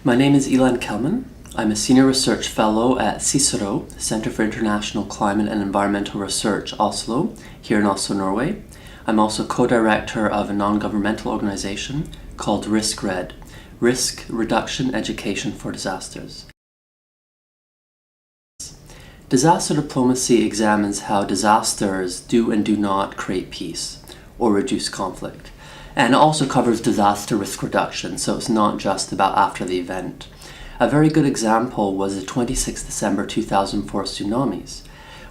My name is Ilan Kelman. I'm a Senior Research Fellow at CICERO, Center for International Climate and Environmental Research, Oslo, here in Oslo, Norway. I'm also co-director of a non-governmental organization called RISC-RED, Risk Reduction Education for Disasters. Disaster diplomacy examines how disasters do and do not create peace or reduce conflict, and also covers disaster risk reduction, so it's not just about after the event. A very good example was the 26 December 2004 tsunamis,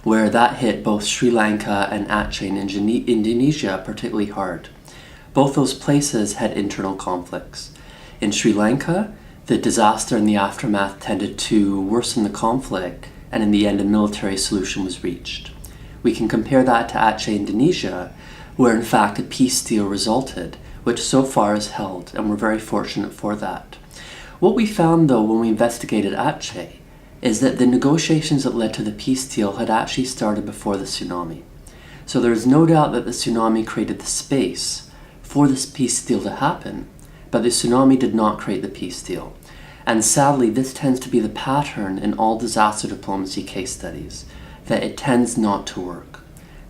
where that hit both Sri Lanka and Aceh in Indonesia particularly hard. Both those places had internal conflicts. In Sri Lanka, the disaster and the aftermath tended to worsen the conflict, and in the end a military solution was reached. We can compare that to Aceh, Indonesia, where in fact a peace deal resulted, which so far is held, and we're very fortunate for that. What we found though when we investigated Aceh is that the negotiations that led to the peace deal had actually started before the tsunami. So there is no doubt that the tsunami created the space for this peace deal to happen, but the tsunami did not create the peace deal. And sadly, this tends to be the pattern in all disaster diplomacy case studies, that it tends not to work.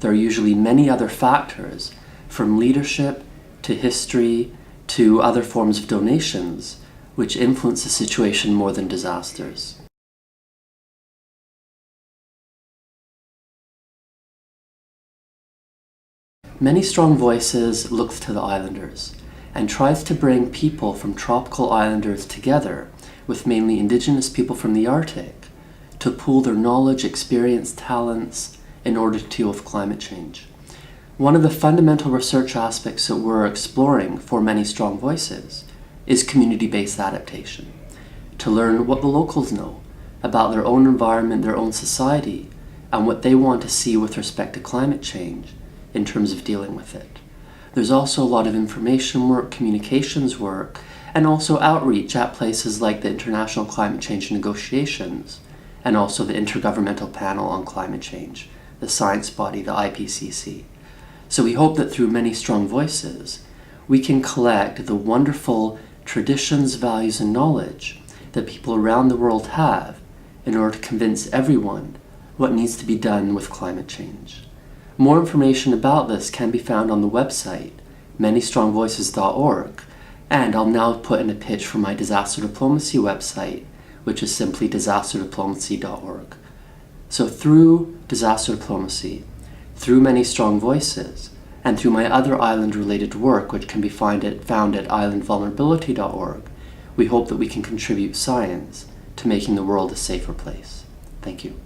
There are usually many other factors, from leadership to history to other forms of donations, which influence the situation more than disasters. Many Strong Voices looks to the islanders and tries to bring people from tropical islanders together with mainly indigenous people from the Arctic to pool their knowledge, experience, talents in order to deal with climate change. One of the fundamental research aspects that we're exploring for Many Strong Voices is community-based adaptation, to learn what the locals know about their own environment, their own society, and what they want to see with respect to climate change in terms of dealing with it. There's also a lot of information work, communications work, and also outreach at places like the International Climate Change Negotiations, and also the Intergovernmental Panel on Climate Change, the science body, the IPCC. So we hope that through Many Strong Voices, we can collect the wonderful traditions, values, and knowledge that people around the world have in order to convince everyone what needs to be done with climate change. More information about this can be found on the website, manystrongvoices.org, and I'll now put in a pitch for my disaster diplomacy website, which is simply disasterdiplomacy.org. So through disaster diplomacy, through Many Strong Voices, and through my other island-related work, which can be found at islandvulnerability.org, we hope that we can contribute science to making the world a safer place. Thank you.